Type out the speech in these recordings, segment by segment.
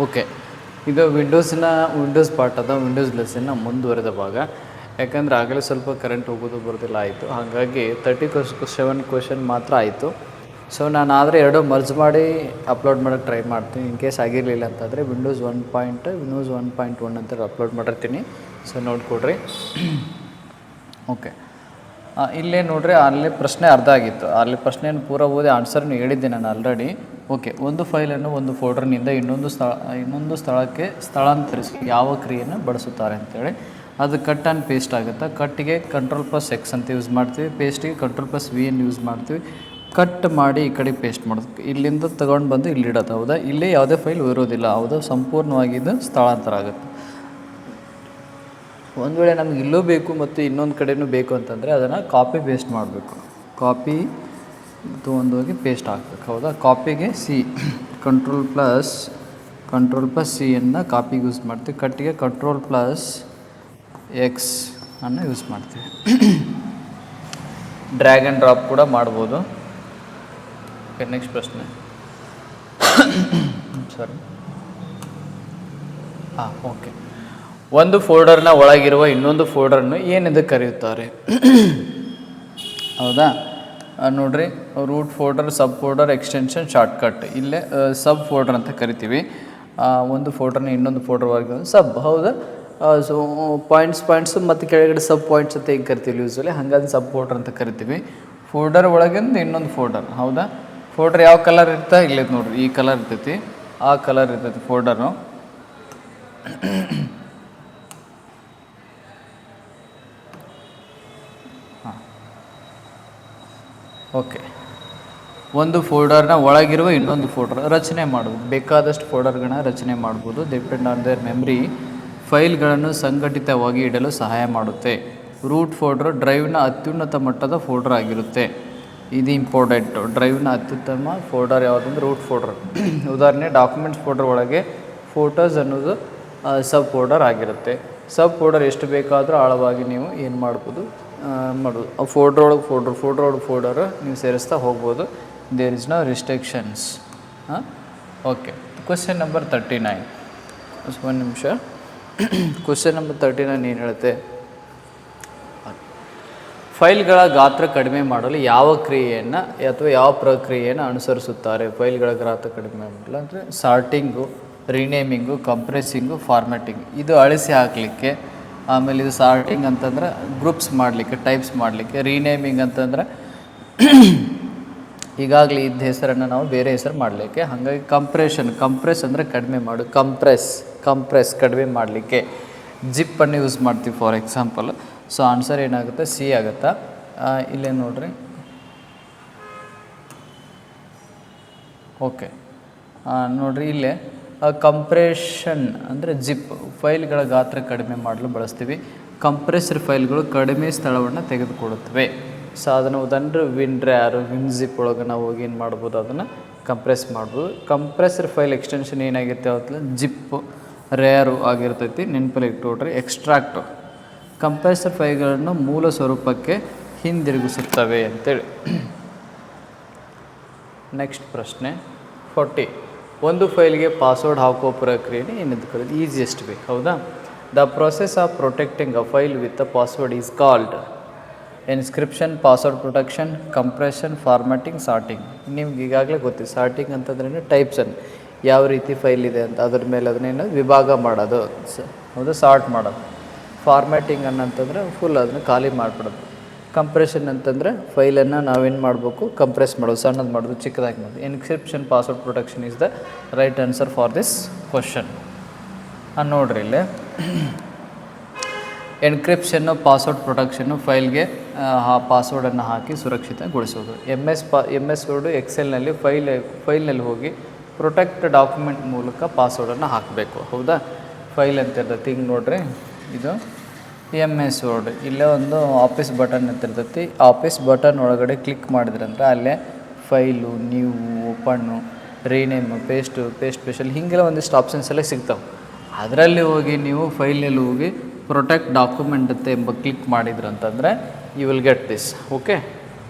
Okay, ಇದು Windows part ಅದ, Windows ಲೆಸನ್ನ ಮುಂದುವರೆದ ಭಾಗ. ಯಾಕಂದರೆ ಆಗಲೇ ಸ್ವಲ್ಪ ಕರೆಂಟ್ ಹೋಗೋದು ಬರೋದಿಲ್ಲ ಆಯಿತು, ಹಾಗಾಗಿ 37 ಕ್ವೆಶನ್ ಮಾತ್ರ ಆಯಿತು. ಸೊ ನಾನು ಆದರೆ ಎರಡು ಮರ್ಜ್ ಮಾಡಿ ಅಪ್ಲೋಡ್ ಮಾಡೋಕ್ಕೆ ಟ್ರೈ ಮಾಡ್ತೀನಿ. ಇನ್ ಕೇಸ್ ಆಗಿರಲಿಲ್ಲ ಅಂತಂದರೆ ವಿಂಡೋಸ್ 1.1 ಅಂತ ಅಪ್ಲೋಡ್ ಮಾಡಿರ್ತೀನಿ. ಸೊ ನೋಡಿಕೊಡ್ರಿ. ಓಕೆ, ಇಲ್ಲೇ ನೋಡ್ರಿ, ಅಲ್ಲಿ ಪ್ರಶ್ನೆ ಅರ್ಧ ಆಗಿತ್ತು. ಅಲ್ಲಿ ಪ್ರಶ್ನೆಯನ್ನು ಪೂರ ಓದಿ ಆನ್ಸರ್ನು ಹೇಳಿದ್ದೆ ನಾನು ಆಲ್ರೆಡಿ. ಓಕೆ, ಒಂದು ಫೈಲನ್ನು ಒಂದು ಫೋಲ್ಡರ್ನಿಂದ ಇನ್ನೊಂದು ಸ್ಥಳಕ್ಕೆ ಸ್ಥಳಾಂತರಿಸಿ ಯಾವ ಕ್ರಿಯೆಯನ್ನು ಬಳಸುತ್ತಾರೆ ಅಂತೇಳಿ. ಅದು ಕಟ್ ಆ್ಯಂಡ್ ಪೇಸ್ಟ್ ಆಗುತ್ತೆ. ಕಟ್ಟಿಗೆ Ctrl+X ಅಂತ ಯೂಸ್ ಮಾಡ್ತೀವಿ, ಪೇಸ್ಟಿಗೆ Ctrl+V ಅನ್ನು ಯೂಸ್ ಮಾಡ್ತೀವಿ. ಕಟ್ ಮಾಡಿ ಈ ಕಡೆ ಪೇಸ್ಟ್ ಮಾಡೋದು, ಇಲ್ಲಿಂದ ತೊಗೊಂಡು ಬಂದು ಇಲ್ಲಿ ಇಡೋದು. ಹೌದಾ, ಇಲ್ಲೇ ಯಾವುದೇ ಫೈಲ್ ಇರೋದಿಲ್ಲ. ಹೌದಾ, ಸಂಪೂರ್ಣವಾಗಿ ಇದು ಸ್ಥಳಾಂತರ ಆಗುತ್ತೆ. ಒಂದು ವೇಳೆ ನಮ್ಗೆ ಇಲ್ಲೂ ಬೇಕು ಮತ್ತು ಇನ್ನೊಂದು ಕಡೆಯೂ ಬೇಕು ಅಂತಂದರೆ ಅದನ್ನು ಕಾಪಿ ಪೇಸ್ಟ್ ಮಾಡಬೇಕು. ಕಾಪಿ ತೊಗೊಂಡೋಗಿ ಪೇಸ್ಟ್ ಹಾಕ್ಬೇಕು. ಹೌದಾ, ಕಾಪಿಗೆ Ctrl+C ಕಾಪಿಗೆ ಯೂಸ್ ಮಾಡ್ತೀವಿ. ಕಟ್ಟಿಗೆ Ctrl+X ಅನ್ನು ಯೂಸ್ ಮಾಡ್ತೀವಿ. ಡ್ರ್ಯಾಗ್ ಆ್ಯಂಡ್ ಡ್ರಾಪ್ ಕೂಡ ಮಾಡ್ಬೋದು. ಓಕೆ, ನೆಕ್ಸ್ಟ್ ಪ್ರಶ್ನೆ. ಸಾರಿ, ಓಕೆ. ಒಂದು ಫೋಲ್ಡರ್ನ ಒಳಗಿರುವ ಇನ್ನೊಂದು ಫೋಲ್ಡರ್ನು ಏನೆಂದು ಕರೆಯುತ್ತಾರೆ? ಹೌದಾ, ನೋಡಿರಿ, ರೂಟ್ ಫೋಲ್ಡರ್, ಸಬ್ ಫೋಲ್ಡರ್, ಎಕ್ಸ್ಟೆನ್ಷನ್, ಶಾರ್ಟ್ಕಟ್. ಇಲ್ಲೇ ಸಬ್ ಫೋಲ್ಡರ್ ಅಂತ ಕರಿತೀವಿ. ಒಂದು ಫೋಲ್ಡರ್ನ ಇನ್ನೊಂದು ಫೋಲ್ಡರ್ ಒಳಗೆ ಸಬ್. ಹೌದಾ, ಸೊ ಪಾಯಿಂಟ್ಸ್ ಮತ್ತು ಕೆಳಗಡೆ ಸಬ್ ಪಾಯಿಂಟ್ಸ್ ಅಂತ ಹೆಂಗೆ ಕರಿತೀವಿ ಯೂಸಲಿ, ಹಾಗಾಗಿ ಸಬ್ ಫೋಲ್ಡರ್ ಅಂತ ಕರಿತೀವಿ. ಫೋಲ್ಡರ್ ಒಳಗಿಂದ ಇನ್ನೊಂದು ಫೋಲ್ಡರ್. ಹೌದಾ, ಫೋಲ್ಡರ್ ಯಾವ ಕಲರ್ ಇರ್ತಾ ಇಲ್ಲೇ ನೋಡಿರಿ, ಈ ಕಲರ್ ಇರ್ತೈತಿ, ಆ ಕಲರ್ ಇರ್ತೈತಿ ಫೋಲ್ಡರು. ಓಕೆ, ಒಂದು ಫೋಲ್ಡರ್ನ ಒಳಗಿರುವ ಇನ್ನೊಂದು ಫೋಲ್ಡರ್ ರಚನೆ ಮಾಡೋದು. ಬೇಕಾದಷ್ಟು ಫೋಲ್ಡರ್ಗಳನ್ನ ರಚನೆ ಮಾಡ್ಬೋದು. Depend on there memory. ಫೈಲ್ಗಳನ್ನು ಸಂಘಟಿತವಾಗಿ ಇಡಲು ಸಹಾಯ ಮಾಡುತ್ತೆ. ರೂಟ್ ಫೋಲ್ಡರ್ ಡ್ರೈವ್ನ ಅತ್ಯುನ್ನತ ಮಟ್ಟದ ಫೋಲ್ಡರ್ ಆಗಿರುತ್ತೆ. ಇದು ಇಂಪಾರ್ಟೆಂಟು. ಡ್ರೈವ್ನ ಅತ್ಯುತ್ತಮ ಫೋಲ್ಡರ್ ಯಾವುದಂದ್ರೆ ರೂಟ್ ಫೋಲ್ಡರ್. ಉದಾಹರಣೆ, ಡಾಕ್ಯುಮೆಂಟ್ಸ್ ಫೋಲ್ಡರ್ ಒಳಗೆ ಫೋಟೋಸ್ ಅನ್ನೋದು ಸಬ್ ಫೋಲ್ಡರ್ ಆಗಿರುತ್ತೆ. ಸಬ್ ಫೋಲ್ಡರ್ ಎಷ್ಟು ಬೇಕಾದರೂ ಆಳವಾಗಿ ನೀವು ಏನು ಮಾಡ್ಬೋದು, ಮಾಡೋದು. ಫೋಲ್ಡರ್ ಒಳಗೆ ಫೋಲ್ಡರ್ ನೀವು ಸೇರಿಸ್ತಾ ಹೋಗ್ಬೋದು. There is no restrictions. Okay, question number 39. ಒಂದು ನಿಮಿಷ. ಕ್ವೆಶ್ಚನ್ ನಂಬರ್ 39 ಏನು ಹೇಳುತ್ತೆ? ಫೈಲ್ಗಳ ಗಾತ್ರ ಕಡಿಮೆ ಮಾಡಲು ಯಾವ ಕ್ರಿಯೆಯನ್ನು ಅಥವಾ ಯಾವ ಪ್ರಕ್ರಿಯೆಯನ್ನು ಅನುಸರಿಸುತ್ತಾರೆ? ಫೈಲ್ಗಳ ಗಾತ್ರ ಕಡಿಮೆ ಮಾಡಲು ಅಂದರೆ ಸಾರ್ಟಿಂಗು, ರೀನೇಮಿಂಗು, ಕಂಪ್ರೆಸಿಂಗು, ಫಾರ್ಮ್ಯಾಟಿಂಗ್. ಇದು ಅಳಿಸಿ ಹಾಕಲಿಕ್ಕೆ. ಆಮೇಲೆ ಇದು ಸಾರ್ಟಿಂಗ್ ಅಂತಂದ್ರೆ ಗ್ರೂಪ್ಸ್ ಮಾಡಲಿಕ್ಕೆ, ಟೈಪ್ಸ್ ಮಾಡಲಿಕ್ಕೆ. ರೀನೇಮಿಂಗ್ ಅಂತಂದ್ರೆ ಈಗಾಗಲೇ ಇದ್ದ ಹೆಸರನ್ನು ನಾವು ಬೇರೆ ಹೆಸರು ಮಾಡಲಿಕ್ಕೆ. ಹಾಗಾಗಿ ಕಂಪ್ರೆಸ್ ಅಂದರೆ ಕಡಿಮೆ ಮಾಡು, ಕಂಪ್ರೆಸ್ ಕಡಿಮೆ ಮಾಡಲಿಕ್ಕೆ. ಜಿಪ್ಪನ್ನು ಯೂಸ್ ಮಾಡ್ತೀವಿ ಫಾರ್ ಎಕ್ಸಾಂಪಲ್. ಸೊ ಆನ್ಸರ್ ಏನಾಗುತ್ತೆ? ಸಿ ಆಗುತ್ತಾ. ಇಲ್ಲೇ ನೋಡ್ರಿ. ಓಕೆ, ನೋಡಿರಿ, ಇಲ್ಲೇ ಕಂಪ್ರೆಷನ್ ಅಂದರೆ ಜಿಪ್. ಫೈಲ್ಗಳ ಗಾತ್ರ ಕಡಿಮೆ ಮಾಡಲು ಬಳಸ್ತೀವಿ. ಕಂಪ್ರೆಸರ್ ಫೈಲ್ಗಳು ಕಡಿಮೆ ಸ್ಥಳವನ್ನು ತೆಗೆದುಕೊಳ್ಳುತ್ತವೆ. ಸೊ ಅದನ್ನು ಉದಾಹರಣೆ ವಿನ್ಜಿಪ್ ಒಳಗೆ ನಾವು ಹೋಗಿ ಏನು ಮಾಡ್ಬೋದು, ಅದನ್ನು ಕಂಪ್ರೆಸ್ ಮಾಡ್ಬೋದು. ಕಂಪ್ರೆಸರ್ ಫೈಲ್ ಎಕ್ಸ್ಟೆನ್ಷನ್ ಏನಾಗಿರುತ್ತೆ ಅವತ್ತು ಜಿಪ್ ರೇರು ಆಗಿರ್ತೈತಿ. ನೆನಪಲ್ಲಿ ಇಟ್ಕೊಡ್ರಿ. ಎಕ್ಸ್ಟ್ರಾಕ್ಟು ಕಂಪ್ರೆಸರ್ ಫೈಲ್ಗಳನ್ನು ಮೂಲ ಸ್ವರೂಪಕ್ಕೆ ಹಿಂದಿರುಗಿಸುತ್ತವೆ ಅಂತೇಳಿ. ನೆಕ್ಸ್ಟ್ ಪ್ರಶ್ನೆ 40. ಒಂದು ಫೈಲ್ಗೆ ಪಾಸ್ವರ್ಡ್ ಹಾಕೋ ಪ್ರಕ್ರಿಯೆನೇ ಏನೆಂದು ಕರೆಯೋದು? Easiest way. ಹೌದಾ, the process of protecting a file with a password is called encryption, password protection, compression, formatting, sorting. ನಿಮ್ಗೆ ಈಗಾಗಲೇ ಗೊತ್ತಿದೆ. ಸಾರ್ಟಿಂಗ್ ಅಂತಂದ್ರೆ ಟೈಪ್ಸನ್ನು ಯಾವ ರೀತಿ ಫೈಲ್ ಇದೆ ಅಂತ ಅದ್ರ ಮೇಲೆ ಅದನ್ನೇನು ವಿಭಾಗ ಮಾಡೋದು. ಹೌದಾ, ಸಾರ್ಟ್ ಮಾಡೋದು. ಫಾರ್ಮ್ಯಾಟಿಂಗ್ ಅನ್ನಂತಂದರೆ ಫುಲ್ ಅದನ್ನು ಖಾಲಿ ಮಾಡಿಬಿಡೋದು. ಕಂಪ್ರೆಷನ್ ಅಂತಂದರೆ ಫೈಲನ್ನು ನಾವೇನು ಮಾಡಬೇಕು, ಕಂಪ್ರೆಸ್ ಮಾಡೋದು, ಸಣ್ಣದು ಮಾಡೋದು, ಚಿಕ್ಕದಾಗಿ ಮಾಡೋದು. Encryption, password protection is the right answer for this question. ನೋಡ್ರಿ ಇಲ್ಲಿ ಎನ್ಕ್ರಿಪ್ಷನ್ನು, ಪಾಸ್ವರ್ಡ್ ಪ್ರೊಟೆಕ್ಷನ್ನು ಫೈಲ್ಗೆ ಪಾಸ್ವರ್ಡನ್ನು ಹಾಕಿ ಸುರಕ್ಷಿತಗೊಳಿಸೋದು. ಎಮ್ ಎಸ್ ವರ್ಡು ಎಕ್ಸೆಲ್ನಲ್ಲಿ ಫೈಲ್ನಲ್ಲಿ ಹೋಗಿ ಪ್ರೊಟೆಕ್ಟ್ ಡಾಕ್ಯುಮೆಂಟ್ ಮೂಲಕ ಪಾಸ್ವರ್ಡನ್ನು ಹಾಕಬೇಕು. ಹೌದಾ, ಫೈಲ್ ಅಂತ ಇರ್ತೈತಿ. ಹಿಂಗೆ ನೋಡ್ರಿ, ಇದು ಎಮ್ ಎಸ್ ವರ್ಡ್. ಇಲ್ಲೇ ಒಂದು ಆಫೀಸ್ ಬಟನ್ ಅಂತ ಇರ್ತೈತಿ. ಆಫೀಸ್ ಬಟನ್ ಒಳಗಡೆ ಕ್ಲಿಕ್ ಮಾಡಿದ್ರಂದ್ರೆ ಅಲ್ಲೇ file, new, open, rename, paste special ಹೀಗೆಲ್ಲ ಒಂದಿಷ್ಟು ಆಪ್ಷನ್ಸ್ ಎಲ್ಲ ಸಿಗ್ತಾವೆ. ಅದರಲ್ಲಿ ಹೋಗಿ ನೀವು ಫೈಲ್ನಲ್ಲಿ ಹೋಗಿ ಪ್ರೊಟೆಕ್ಟ್ ಡಾಕ್ಯುಮೆಂಟ್ ಅಂತ ಎಂಬ ಕ್ಲಿಕ್ ಮಾಡಿದ್ರು ಅಂತಂದರೆ you will get this. Okay,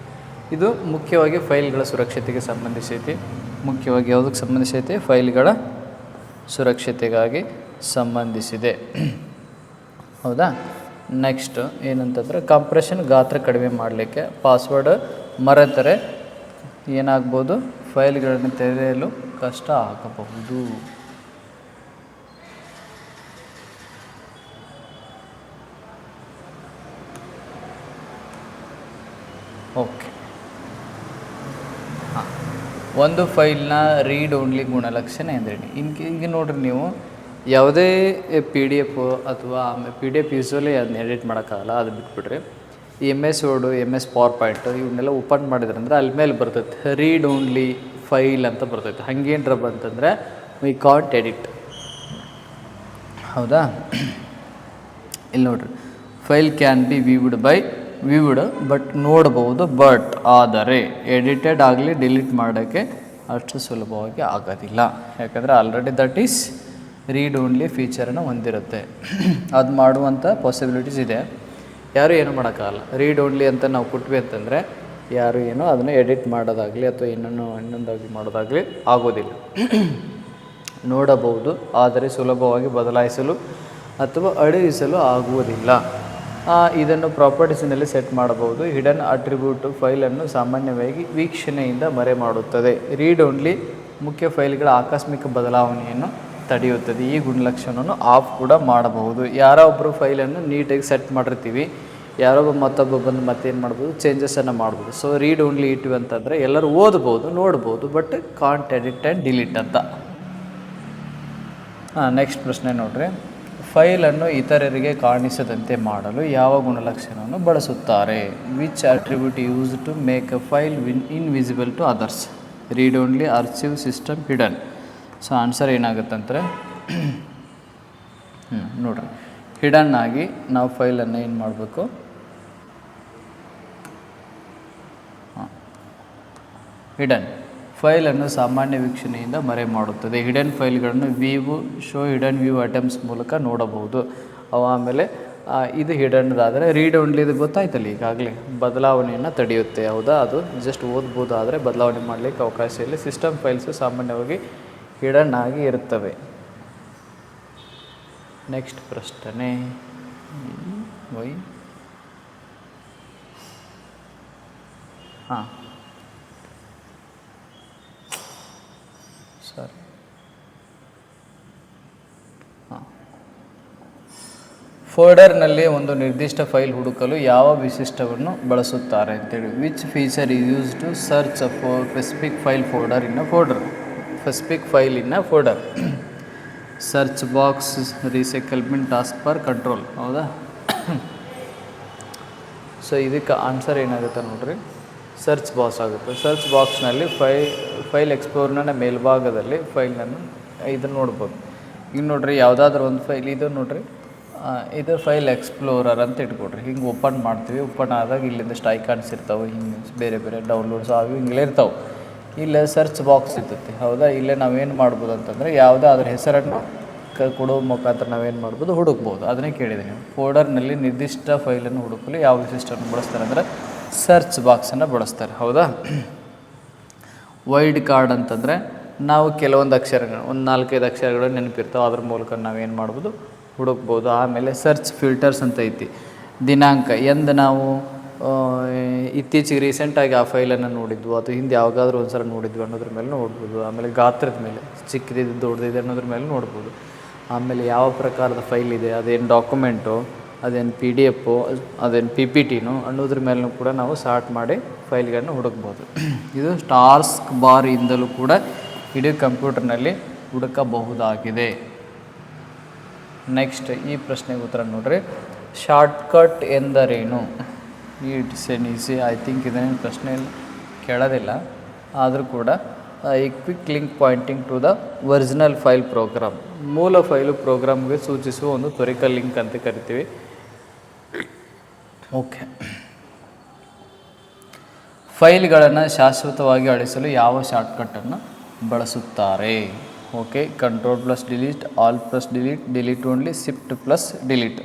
ಇದು ಮುಖ್ಯವಾಗಿ ಫೈಲ್ಗಳ ಸುರಕ್ಷತೆಗೆ ಸಂಬಂಧಿಸೈತಿ. ಮುಖ್ಯವಾಗಿ ಯಾವುದಕ್ಕೆ ಸಂಬಂಧಿಸೈತಿ? ಫೈಲ್ಗಳ ಸುರಕ್ಷತೆಗಾಗಿ ಸಂಬಂಧಿಸಿದೆ. ಹೌದಾ. ನೆಕ್ಸ್ಟ್ ಏನಂತಂದರೆ ಕಂಪ್ರೆಷನ್ ಗಾತ್ರ ಕಡಿಮೆ ಮಾಡಲಿಕ್ಕೆ ಪಾಸ್ವರ್ಡ್ ಮರೆತರೆ ಏನಾಗ್ಬೋದು, ಫೈಲ್ಗಳನ್ನು ತೆರೆಯಲು ಕಷ್ಟ ಆಗಬಹುದು. ಓಕೆ. ಹಾಂ, ಒಂದು ಫೈಲ್ನ ರೀಡ್ ಓನ್ಲಿ ಗುಣಲಕ್ಷಣ ಎಂದರೇನು? ಈಗ ನೋಡ್ರಿ, ನೀವು ಯಾವುದೇ PDF ಅಥವಾ PDF ಯೂಸ್ವಲಿ ಅದನ್ನ ಎಡಿಟ್ ಮಾಡೋಕ್ಕಾಗಲ್ಲ, ಅದು ಬಿಟ್ಬಿಡ್ರಿ. MS word, MS power point ಇವನ್ನೆಲ್ಲ ಓಪನ್ ಮಾಡಿದ್ರೆ ಅಂದರೆ ಅಲ್ಲಿ ಮೇಲೆ ಬರ್ತೈತೆ ರೀಡ್ ಓನ್ಲಿ ಫೈಲ್ ಅಂತ ಬರ್ತೈತೆ. ಹಂಗೇನ್ರ ಬಂತಂದರೆ ವಿ ಕಾಂಟ್ ಎಡಿಟ್. ಹೌದಾ. ಇಲ್ಲಿ ನೋಡ್ರಿ, file can be viewed but ನೋಡ್ಬೋದು, ಬಟ್ ಆದರೆ ಎಡಿಟೆಡ್ ಆಗಲಿ ಡಿಲೀಟ್ ಮಾಡೋಕ್ಕೆ ಅಷ್ಟು ಸುಲಭವಾಗಿ ಆಗೋದಿಲ್ಲ. ಯಾಕಂದರೆ already that is read only ಫೀಚರನ್ನು ಹೊಂದಿರುತ್ತೆ. ಅದು ಮಾಡುವಂಥ ಪಾಸಿಬಿಲಿಟೀಸ್ ಇದೆ. ಯಾರು ಏನು ಮಾಡೋಕ್ಕಾಗಲ್ಲ. ರೀಡ್ ಓನ್ಲಿ ಅಂತ ನಾವು ಕೊಟ್ವಿ ಅಂತಂದರೆ ಯಾರು ಏನೋ ಅದನ್ನು ಎಡಿಟ್ ಮಾಡೋದಾಗಲಿ ಅಥವಾ ಇನ್ನೊಂದಾಗಲಿ ಮಾಡೋದಾಗಲಿ ಆಗೋದಿಲ್ಲ. ನೋಡಬಹುದು, ಆದರೆ ಸುಲಭವಾಗಿ ಬದಲಾಯಿಸಲು ಅಥವಾ ಅಳಿಸಲು ಆಗುವುದಿಲ್ಲ. ಇದನ್ನು ಪ್ರಾಪರ್ಟೀಸಿನಲ್ಲಿ ಸೆಟ್ ಮಾಡಬಹುದು. ಹಿಡನ್ ಅಟ್ರಿಬ್ಯೂಟು ಫೈಲನ್ನು ಸಾಮಾನ್ಯವಾಗಿ ವೀಕ್ಷಣೆಯಿಂದ ಮರೆ ಮಾಡುತ್ತದೆ. ರೀಡ್ ಓನ್ಲಿ ಮುಖ್ಯ ಫೈಲ್ಗಳ ಆಕಸ್ಮಿಕ ಬದಲಾವಣೆಯನ್ನು ತಡೆಯುತ್ತದೆ. ಈ ಗುಣಲಕ್ಷಣವನ್ನು ಆಫ್ ಕೂಡ ಮಾಡಬಹುದು. ಯಾರೋ ಒಬ್ಬರು ಫೈಲನ್ನು ನೀಟಾಗಿ ಸೆಟ್ ಮಾಡಿರ್ತೀವಿ, ಯಾರೊಬ್ಬ ಮತ್ತೊಬ್ಬ ಬಂದು ಮತ್ತೇನು ಮಾಡ್ಬೋದು, ಚೇಂಜಸನ್ನು ಮಾಡ್ಬೋದು. ಸೊ ರೀಡ್ ಓನ್ಲಿ ಇಟ್ವಿ ಅಂತಂದರೆ ಎಲ್ಲರೂ ಓದ್ಬೋದು, ನೋಡ್ಬೋದು, but can't edit and delete ಅಂತ. ನೆಕ್ಸ್ಟ್ ಪ್ರಶ್ನೆ ನೋಡ್ರಿ, ಫೈಲನ್ನು ಇತರರಿಗೆ ಕಾಣಿಸದಂತೆ ಮಾಡಲು ಯಾವ ಗುಣಲಕ್ಷಣವನ್ನು ಬಳಸುತ್ತಾರೆ? Which attribute use to make a file invisible to others? Read only, archive, system, hidden. So answer ಏನಾಗುತ್ತಂದರೆ ನೋಡ್ರಿ, ಹಿಡನ್ ಆಗಿ ನಾವು ಫೈಲನ್ನು ಏನು ಮಾಡಬೇಕು, ಹಿಡನ್ ಫೈಲನ್ನು ಸಾಮಾನ್ಯ ವೀಕ್ಷಣೆಯಿಂದ ಮರೆ ಮಾಡುತ್ತದೆ. ಹಿಡನ್ ಫೈಲ್ಗಳನ್ನು ಶೋ ಹಿಡನ್ ವ್ಯೂ ಐಟಮ್ಸ್ ಮೂಲಕ ನೋಡಬಹುದು. ಆಮೇಲೆ ಇದು ಹಿಡನ್ದಾದರೆ ರೀಡ್ ಓನ್ಲಿ ಇದು ಗೊತ್ತಾಯ್ತಲ್ಲ ಈಗಾಗಲೇ, ಬದಲಾವಣೆಯನ್ನು ತಡೆಯುತ್ತೆ. ಹೌದಾ, ಅದು ಜಸ್ಟ್ ಓದ್ಬೋದು, ಆದರೆ ಬದಲಾವಣೆ ಮಾಡಲಿಕ್ಕೆ ಅವಕಾಶ ಇಲ್ಲ. ಸಿಸ್ಟಮ್ ಫೈಲ್ಸು ಸಾಮಾನ್ಯವಾಗಿ ಹಿಡನ್ ಆಗಿ ಇರುತ್ತವೆ. ನೆಕ್ಸ್ಟ್ ಪ್ರಶ್ನೆ, ಸರಿ, ಫೋಲ್ಡರ್ನಲ್ಲಿ ಒಂದು ನಿರ್ದಿಷ್ಟ ಫೈಲ್ ಹುಡುಕಲು ಯಾವ ವಿಶಿಷ್ಟವನ್ನು ಬಳಸುತ್ತಾರೆ ಅಂತೇಳಿ. Which feature is use to search for specific file folder in a folder? Specific file in a folder. Search box, ರೀಸೈಕಲ್ಮೆಂಟ್, ಟಾಸ್ಕ್ ಬಾರ್, ಕಂಟ್ರೋಲ್. ಹೌದಾ. ಸೊ ಇದಕ್ಕೆ ಆನ್ಸರ್ ಏನಾಗುತ್ತೆ ನೋಡ್ರಿ, ಸರ್ಚ್ ಬಾಕ್ಸ್ ಆಗುತ್ತೆ. ಸರ್ಚ್ ಬಾಕ್ಸ್ನಲ್ಲಿ ಫೈಲ್ ಎಕ್ಸ್ಪ್ಲೋರ್ನ ಮೇಲ್ಭಾಗದಲ್ಲಿ ಫೈಲನ್ನು ಇದನ್ನು ನೋಡ್ಬೋದು. ಈಗ ನೋಡ್ರಿ, ಯಾವುದಾದ್ರೂ ಒಂದು ಫೈಲ್ ಇದು ನೋಡ್ರಿ, ಇದು ಫೈಲ್ ಎಕ್ಸ್ಪ್ಲೋರರ್ ಅಂತ ಇಟ್ಕೊಡ್ರಿ. ಹಿಂಗೆ ಓಪನ್ ಮಾಡ್ತೀವಿ, ಓಪನ್ ಆದಾಗ ಇಲ್ಲಿಂದಷ್ಟು ಐಕಾನ್ಸ್ ಇರ್ತಾವೆ, ಹಿಂಗೆ ಬೇರೆ ಬೇರೆ ಡೌನ್ಲೋಡ್ಸ್ ಅವು ಹಿಂಗೆ ಇರ್ತಾವೆ. ಇಲ್ಲೇ ಸರ್ಚ್ ಬಾಕ್ಸ್ ಇರ್ತೈತಿ. ಹೌದಾ. ಇಲ್ಲೇ ನಾವೇನು ಮಾಡ್ಬೋದು ಅಂತಂದರೆ ಯಾವುದೇ ಅದ್ರ ಹೆಸರನ್ನು ಕೊಡೋ ಮುಖಾಂತರ ನಾವೇನು ಮಾಡ್ಬೋದು, ಹುಡುಕ್ಬೋದು. ಅದನ್ನೇ ಕೇಳಿದ್ದೀನಿ. ಫೋಲ್ಡರ್ನಲ್ಲಿ ನಿರ್ದಿಷ್ಟ ಫೈಲನ್ನು ಹುಡುಕಲು ಯಾವ ವಿಶಿಷ್ಟವನ್ನು ಬಳಸ್ತಾರೆ ಅಂದರೆ ಸರ್ಚ್ ಬಾಕ್ಸನ್ನು ಬಳಸ್ತಾರೆ. ಹೌದಾ. ವೈಲ್ಡ್ ಕಾರ್ಡ್ ಅಂತಂದರೆ ನಾವು ಕೆಲವೊಂದು ಅಕ್ಷರಗಳು, ಒಂದು 4-5 ಅಕ್ಷರಗಳು ನೆನಪಿರ್ತಾವೆ, ಅದ್ರ ಮೂಲಕ ನಾವೇನು ಮಾಡ್ಬೋದು, ಹುಡುಕ್ಬೋದು. ಆಮೇಲೆ ಸರ್ಚ್ ಫಿಲ್ಟರ್ಸ್ ಅಂತ ಐತಿ. ದಿನಾಂಕ, ಎಂದು ನಾವು ಇತ್ತೀಚೆಗೆ ರೀಸೆಂಟಾಗಿ ಆ ಫೈಲನ್ನು ನೋಡಿದ್ವು ಅಥವಾ ಹಿಂದೆ ಯಾವಾಗಾದ್ರೂ ಒಂದು ಸಲ ನೋಡಿದ್ವಿ ಅನ್ನೋದ್ರ ಮೇಲೆ ನೋಡ್ಬೋದು. ಆಮೇಲೆ ಗಾತ್ರದ ಮೇಲೆ, ಚಿಕ್ಕದಿದ್ದು ದೊಡ್ಡದಿದೆ ಅನ್ನೋದ್ರ ಮೇಲೆ ನೋಡ್ಬೋದು. ಆಮೇಲೆ ಯಾವ ಪ್ರಕಾರದ ಫೈಲ್ ಇದೆ, ಅದೇನು ಡಾಕ್ಯುಮೆಂಟು, ಅದೇನು PDF, ಅದೇನು PPTನೋ ಅನ್ನೋದ್ರ ಮೇಲೂ ಕೂಡ ನಾವು ಸಾರ್ಟ್ ಮಾಡಿ ಫೈಲ್ಗಳನ್ನು ಹುಡುಕ್ಬೋದು. ಇದು ಟಾಸ್ಕ್ ಬಾರಿಂದಲೂ ಕೂಡ ಇಡೀ ಕಂಪ್ಯೂಟರ್ನಲ್ಲಿ ಹುಡುಕಬಹುದಾಗಿದೆ. ನೆಕ್ಸ್ಟ್ ಈ ಪ್ರಶ್ನೆಗೆ ಉತ್ತರ ನೋಡ್ರಿ, ಶಾರ್ಟ್ಕಟ್ ಎಂದರೇನು? It's an easy. I think ಇದನ್ನೇನು ಪ್ರಶ್ನೆ ಕೇಳೋದಿಲ್ಲ, ಆದರೂ ಕೂಡ a quick link pointing to the original file program. ಮೂಲ ಫೈಲು ಪ್ರೋಗ್ರಾಮ್ಗೆ ಸೂಚಿಸುವ ಒಂದು ತ್ವರಿತ ಲಿಂಕ್ ಅಂತ ಕರಿತೀವಿ. ಓಕೆ. ಫೈಲ್ಗಳನ್ನು ಶಾಶ್ವತವಾಗಿ ಅಳಿಸಲು ಯಾವ ಶಾರ್ಟ್ಕಟ್ಟನ್ನು ಬಳಸುತ್ತಾರೆ? Okay. Ctrl+Delete, Alt+Delete, delete only, Shift+Delete.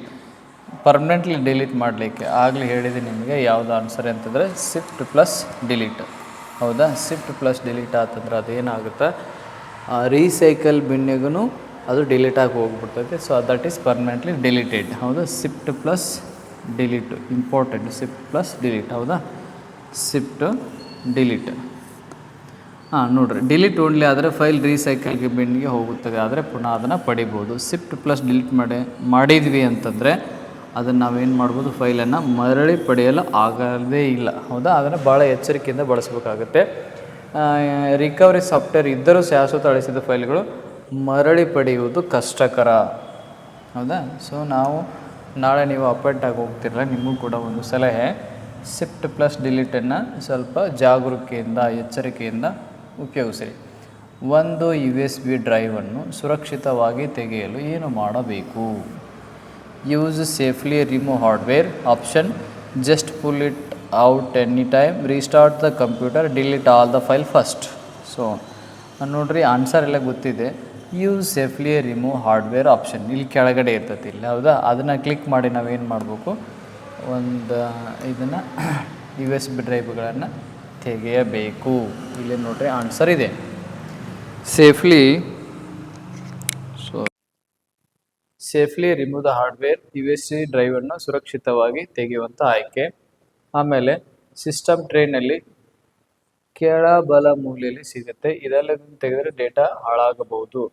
Permanently delete ಮಾಡಲಿಕ್ಕೆ ಆಗಲೇ ಹೇಳಿದೆ ನಿಮಗೆ ಯಾವುದು ಆನ್ಸರ್ ಅಂತಂದರೆ Shift+Delete. ಹೌದಾ. Shift+Delete ಆತಂದ್ರೆ ಅದೇನಾಗುತ್ತೆ, ರೀಸೈಕಲ್ ಬಿನ್ನಿಗೂ ಅದು ಡಿಲೀಟ್ ಆಗಿ ಹೋಗ್ಬಿಡ್ತೈತೆ. So that is permanently deleted. ಹೌದಾ, shift plus delete important. Shift plus delete. ಹೌದಾ, ಶಿಫ್ಟ್ ಡಿಲೀಟ್. ಹಾಂ ನೋಡಿರಿ, ಡಿಲೀಟ್ ಓನ್ಲಿ ಆದರೆ ಫೈಲ್ ರೀಸೈಕಲ್ಗೆ ಬಿನ್ಗೆ ಹೋಗುತ್ತದೆ, ಆದರೆ ಪುನಃ ಅದನ್ನು ಪಡಿಬೋದು. ಶಿಫ್ಟ್ ಪ್ಲಸ್ ಡಿಲೀಟ್ ಮಾಡಿದ್ವಿ ಅಂತಂದರೆ ಅದನ್ನು ನಾವೇನು ಮಾಡ್ಬೋದು, ಫೈಲನ್ನು ಮರಳಿ ಪಡೆಯಲು ಆಗದೇ ಇಲ್ಲ. ಹೌದಾ, ಅದನ್ನು ಭಾಳ ಎಚ್ಚರಿಕೆಯಿಂದ ಬಳಸಬೇಕಾಗುತ್ತೆ. ರಿಕವರಿ ಸಾಫ್ಟ್ವೇರ್ ಇದ್ದರೂ ಶಾಶ್ವತ ಅಳಿಸಿದ ಫೈಲ್ಗಳು ಮರಳಿ ಪಡೆಯುವುದು ಕಷ್ಟಕರ. ಹೌದಾ, ಸೊ ನಾವು ನಾಳೆ ನೀವು ಅಪಾಯಿಂಟ್ ಆಗಿ ಹೋಗ್ತಿರಲ್ಲ, ನಿಮಗೂ ಕೂಡ ಒಂದು ಸಲಹೆ, ಶಿಫ್ಟ್ ಪ್ಲಸ್ ಡಿಲೀಟನ್ನು ಸ್ವಲ್ಪ ಜಾಗರೂಕತೆಯಿಂದ ಎಚ್ಚರಿಕೆಯಿಂದ ಉಪಯೋಗಿಸಿರಿ. ಒಂದು USB ಡ್ರೈವನ್ನು ಸುರಕ್ಷಿತವಾಗಿ ತೆಗೆಯಲು ಏನು ಮಾಡಬೇಕು? Use safely remove hardware option, just pull it out any time, restart the computer, delete all the file first. So ನೋಡಿರಿ, ಆನ್ಸರ್ ಎಲ್ಲ ಗೊತ್ತಿದೆ. Use safely remove hardware option ಇಲ್ಲಿ ಕೆಳಗಡೆ ಇರ್ತೈತಿ ಇಲ್ಲಿ. ಹೌದಾ, ಅದನ್ನು ಕ್ಲಿಕ್ ಮಾಡಿ ನಾವೇನು ಮಾಡಬೇಕು, ಒಂದು ಇದನ್ನು USB ಡ್ರೈವ್ಗಳನ್ನು ತೆಗೆಯಬೇಕು. ಇಲ್ಲಿ ನೋಡ್ರಿ ಆನ್ಸರ್ ಇದೆ, safely. So safely remove the hardware, USB ಡ್ರೈವನ್ನು ಸುರಕ್ಷಿತವಾಗಿ ತೆಗೆಯುವಂಥ ಆಯ್ಕೆ. ಆಮೇಲೆ ಸಿಸ್ಟಮ್ ಟ್ರೇನಲ್ಲಿ ಕೆಳಬಲ ಮೂಲೆಯಲ್ಲಿ ಸಿಗುತ್ತೆ, ಇದೆಲ್ಲದನ್ನು ತೆಗೆದರೆ ಡೇಟಾ ಹಾಳಾಗಬಹುದು.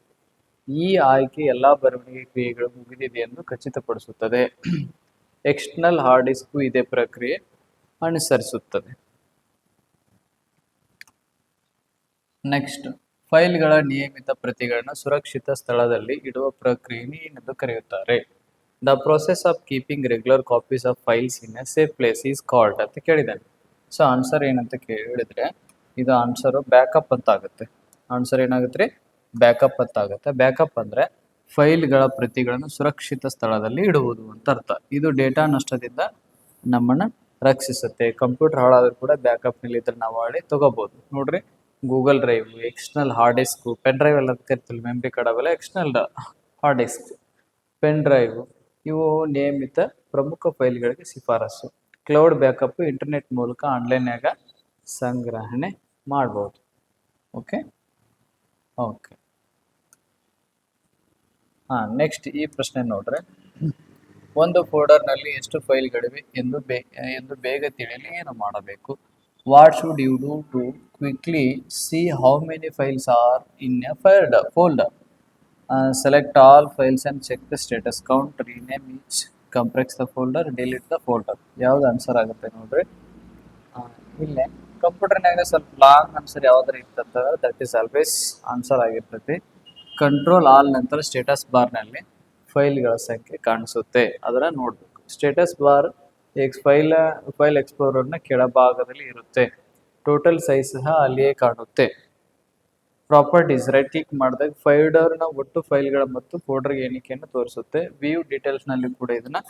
ಈ ಆಯ್ಕೆ ಎಲ್ಲ ಬರವಣಿಗೆ ಕ್ರಿಯೆಗಳು ಮುಗಿದಿದೆ ಎಂದು ಖಚಿತಪಡಿಸುತ್ತದೆ. ಎಕ್ಸ್ಟರ್ನಲ್ ಹಾರ್ಡ್ ಡಿಸ್ಕ್ ಇದೇ ಪ್ರಕ್ರಿಯೆ ಅನುಸರಿಸುತ್ತದೆ. ನೆಕ್ಸ್ಟ್, ಫೈಲ್ಗಳ ನಿಯಮಿತ ಪ್ರತಿಗಳನ್ನು ಸುರಕ್ಷಿತ ಸ್ಥಳದಲ್ಲಿ ಇಡುವ ಪ್ರಕ್ರಿಯೆಯನ್ನು ಏನೆಂದು ಕರೆಯುತ್ತಾರೆ? The process of keeping regular copies of files in a safe place is called ಅಂತ ಕೇಳಿದ್ದಾನೆ. ಸೊ ಆನ್ಸರ್ ಏನಂತ ಕೇಳಿದರೆ ಇದು ಆನ್ಸರು ಬ್ಯಾಕಪ್ ಅಂತ ಆಗುತ್ತೆ. ಆನ್ಸರ್ ಏನಾಗುತ್ತೆ ರೀ? ಬ್ಯಾಕಪ್ ಅಂತ ಆಗುತ್ತೆ. ಬ್ಯಾಕಪ್ ಅಂದರೆ ಫೈಲ್ಗಳ ಪ್ರತಿಗಳನ್ನು ಸುರಕ್ಷಿತ ಸ್ಥಳದಲ್ಲಿ ಇಡುವುದು ಅಂತ ಅರ್ಥ. ಇದು ಡೇಟಾ ನಷ್ಟದಿಂದ ನಮ್ಮನ್ನು ರಕ್ಷಿಸುತ್ತೆ. ಕಂಪ್ಯೂಟರ್ ಹಾಳಾದರೂ ಕೂಡ ಬ್ಯಾಕಪ್ನಲ್ಲಿ ಇದ್ರೆ ನಾವು ಹಾಳಿ ತೊಗೋಬೋದು. ನೋಡ್ರಿ, Google drive, external hard disk, pen drive ಎಲ್ಲ ಕರಿತೀವಿ, ಮೆಮ್ರಿ ಕಾರ್ಡ್ ಅವೆಲ್ಲ external hard disk, pen drive ಇವು ನಿಯಮಿತ ಪ್ರಮುಖ ಫೈಲ್ಗಳಿಗೆ ಶಿಫಾರಸು. ಕ್ಲೌಡ್ ಬ್ಯಾಕಪ್ ಇಂಟರ್ನೆಟ್ ಮೂಲಕ ಆನ್ಲೈನ್ಯಾಗ ಸಂಗ್ರಹಣೆ ಮಾಡ್ಬೋದು. ಓಕೆ. ಹಾಂ, ನೆಕ್ಸ್ಟ್ ಈ ಪ್ರಶ್ನೆ ನೋಡ್ರೆ, ಒಂದು ಫೋಲ್ಡರ್ನಲ್ಲಿ ಎಷ್ಟು ಫೈಲ್ಗಳಿವೆ ಎಂದು ಬೇಗ ತಿಳಿಯಲು ಏನು ಮಾಡಬೇಕು? What should you do to quickly see how many files are in a folder? Select all files and check the status count, rename each, compress the folder, delete the folder. ಯಾವ್ದು ಆನ್ಸರ್ ಆಗುತ್ತೆ ನೋಡ್ರಿ? ಇಲ್ಲೇ ಕಂಪ್ಯೂಟರ್ನಾಗ ಸ್ವಲ್ಪ long answer ಯಾವ್ದಾರು ಇರ್ತಂತಂದ್ರೆ that is always answer ಆಗಿರ್ತೈತಿ. Control all ನಂತರ ಸ್ಟೇಟಸ್ ಬಾರ್ನಲ್ಲಿ ಫೈಲ್ಗಳ ಸಂಖ್ಯೆ ಕಾಣಿಸುತ್ತೆ, ಅದನ್ನು ನೋಡಬೇಕು. ಸ್ಟೇಟಸ್ ಬಾರ್ ಫೈಲ್ ಎಕ್ಸ್ಪ್ಲೋರರ್ನ ಕೆಳಭಾಗದಲ್ಲಿ ಇರುತ್ತೆ. ಟೋಟಲ್ ಸೈಜ್ ಸಹ ಅಲ್ಲಿಯೇ ಕಾಣುತ್ತೆ. ಪ್ರಾಪರ್ಟೀಸ್ ರೈಟ್ ಕ್ಲಿಕ್ ಮಾಡಿದಾಗ ಫೋಲ್ಡರ್ನ ಒಟ್ಟು ಫೈಲ್ಗಳ ಮತ್ತು ಫೋಲ್ಡರ್ ಎಣಿಕೆಯನ್ನು ತೋರಿಸುತ್ತೆ. ವ್ಯೂ ಡೀಟೇಲ್ಸ್ನಲ್ಲಿ ಕೂಡ ಇದನ್ನ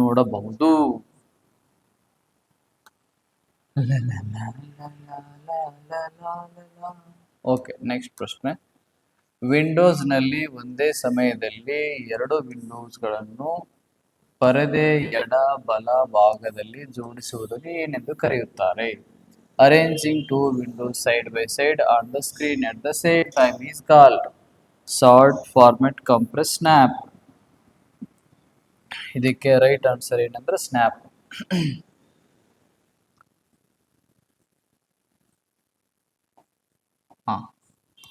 ನೋಡಬಹುದು. ಓಕೆ, ನೆಕ್ಸ್ಟ್ ಪ್ರಶ್ನೆ. ವಿಂಡೋಸ್ನಲ್ಲಿ ಒಂದೇ ಸಮಯದಲ್ಲಿ ಎರಡು ವಿಂಡೋಸ್ಗಳನ್ನು ಪರದೆ ಎಡ ಬಲ ಭಾಗದಲ್ಲಿ ಜೋಡಿಸುವುದನ್ನು ಏನೆಂದು ಕರೆಯುತ್ತಾರೆ? Arranging two Windows side by side on the screen at the same time is called short format compress snap. ಇದಕ್ಕೆ ರೈಟ್ ಆನ್ಸರ್ ಏನಂದ್ರೆ ಸ್ನ್ಯಾಪ್.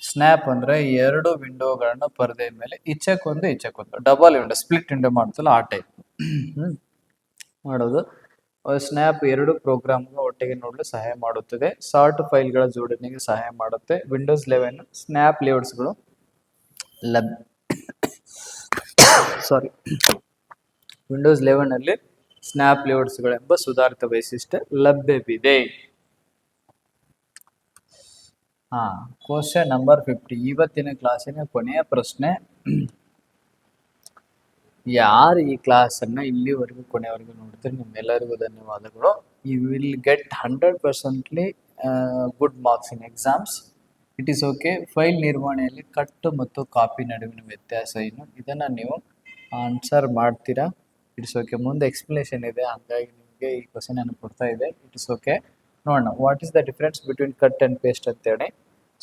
ಸ್ನ್ಯಾಪ್ ಅಂದರೆ ಎರಡು ವಿಂಡೋಗಳನ್ನು ಪರದೆ ಮೇಲೆ ಇಚ್ಚಕ್ಕೊಂದು ಡಬಲ್ ವಿಂಡೋ, ಸ್ಪ್ಲಿಟ್ ವಿಂಡೋ ಮಾಡ್ತಲ್ಲ ಆ ಟೈಪ್ ಮಾಡೋದು. ಸ್ನ್ಯಾಪ್ ಎರಡು ಪ್ರೋಗ್ರಾಮ್ಗಳು ಒಟ್ಟಿಗೆ ನೋಡಲು ಸಹಾಯ ಮಾಡುತ್ತದೆ. ಶಾರ್ಟ್ ಫೈಲ್ಗಳ ಜೋಡಣೆಗೆ ಸಹಾಯ ಮಾಡುತ್ತೆ. ವಿಂಡೋಸ್ 11 ಸ್ನ್ಯಾಪ್ ಲೇಔಟ್ಸ್ಗಳು ವಿಂಡೋಸ್ 11ನಲ್ಲಿ ಸ್ನ್ಯಾಪ್ ಲೇಔಟ್ಸ್ಗಳೆಂಬ ಸುಧಾರಿತ ವೈಶಿಷ್ಟ್ಯ ಲಭ್ಯವಿದೆ. ಕ್ವಶನ್ ನಂಬರ್ 50, ಇವತ್ತಿನ ಕ್ಲಾಸಿನ ಕೊನೆಯ ಪ್ರಶ್ನೆ. ಯಾರು ಈ ಕ್ಲಾಸನ್ನು ಇಲ್ಲಿವರೆಗೂ ಕೊನೆಯವರೆಗೂ ನೋಡ್ತೀರಿ ನಿಮ್ಮೆಲ್ಲರಿಗೂ ಧನ್ಯವಾದಗಳು. You will get 100% good marks in exams. It is okay. File ನಿರ್ವಹಣೆಯಲ್ಲಿ ಕಟ್ ಮತ್ತು ಕಾಪಿ ನಡುವಿನ ವ್ಯತ್ಯಾಸ ಏನು, ಇದನ್ನು ನೀವು ಆನ್ಸರ್ ಮಾಡ್ತೀರಾ. It's okay. ಮುಂದೆ ಎಕ್ಸ್ಪ್ಲನೇಷನ್ ಇದೆ, ಹಾಗಾಗಿ ನಿಮಗೆ ಈ ಕ್ವಶನ್ ಅನ್ನು ಕೊಡ್ತಾ ಇದೆ. It is okay. ನೋಡೋಣ, what is the difference between cut and paste ಅಂತೇಳಿ.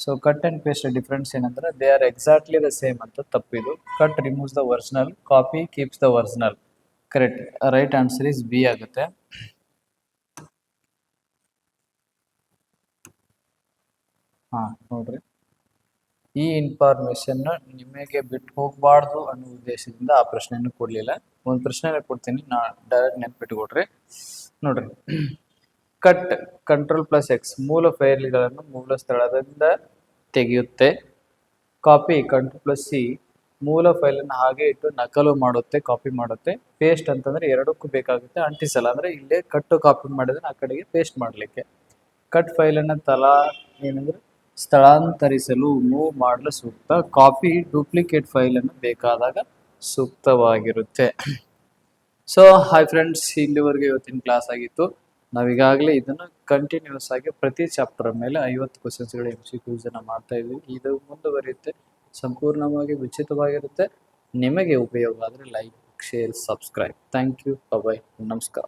So cut and paste difference ಏನಂದ್ರೆ they are exactly the same ಅಂತ ತಪ್ಪಿದು. Cut removes the original, copy keeps the original. Correct. Right answer is B ಆಗುತ್ತೆ. ಹಾಂ ನೋಡ್ರಿ, ಈ information ನಿಮಗೆ ಬಿಟ್ಟು ಹೋಗಬಾರ್ದು ಅನ್ನೋ ಉದ್ದೇಶದಿಂದ ಆ ಪ್ರಶ್ನೆಯನ್ನು ಕೊಡಲಿಲ್ಲ. ಒಂದು ಪ್ರಶ್ನೆ ಕೊಡ್ತೀನಿ, ನಾ ಡೈರೆಕ್ಟ್ ನೆನ್ಪಿಟ್ಕೊಡ್ರಿ. ನೋಡ್ರಿ, ಕಟ್ Ctrl+X ಮೂಲ ಫೈಲ್ಗಳನ್ನು ಮೂಲ ಸ್ಥಳದಿಂದ ತೆಗೆಯುತ್ತೆ. ಕಾಪಿ Ctrl+C ಮೂಲ ಫೈಲನ್ನು ಹಾಗೆ ಇಟ್ಟು ನಕಲು ಮಾಡುತ್ತೆ, ಕಾಪಿ ಮಾಡುತ್ತೆ. ಪೇಸ್ಟ್ ಅಂತಂದ್ರೆ ಎರಡಕ್ಕೂ ಬೇಕಾಗುತ್ತೆ, ಅಂಟಿಸಲ್ಲ. ಅಂದ್ರೆ ಇಲ್ಲೇ ಕಟ್ಟು ಕಾಪಿ ಮಾಡಿದ್ರೆ ಆ ಕಡೆಗೆ ಪೇಸ್ಟ್ ಮಾಡಲಿಕ್ಕೆ. ಕಟ್ ಫೈಲನ್ನು ಏನಂದ್ರೆ ಸ್ಥಳಾಂತರಿಸಲು, ಮೂವ್ ಮಾಡಲು ಸೂಕ್ತ. ಕಾಪಿ ಡೂಪ್ಲಿಕೇಟ್ ಫೈಲನ್ನು ಬೇಕಾದಾಗ ಸೂಕ್ತವಾಗಿರುತ್ತೆ. ಸೊ ಹಾಯ್ ಫ್ರೆಂಡ್ಸ್, ಇಲ್ಲಿವರೆಗೆ ಇವತ್ತಿನ ಕ್ಲಾಸ್ ಆಗಿತ್ತು. ನಾವೀಗಾಗಲೇ ಇದನ್ನು ಕಂಟಿನ್ಯೂಸ್ ಆಗಿ ಪ್ರತಿ ಚಾಪ್ಟರ್ ಮೇಲೆ 50 ಕ್ವಶನ್ಸ್ಗಳು MCQs ಮಾಡ್ತಾ ಇದ್ವಿ. ಇದು ಮುಂದುವರಿಯುತ್ತೆ, ಸಂಪೂರ್ಣವಾಗಿ ಉಚಿತವಾಗಿರುತ್ತೆ. ನಿಮಗೆ ಉಪಯೋಗ ಆದರೆ like, share, subscribe. Thank you, bye, ನಮಸ್ಕಾರ.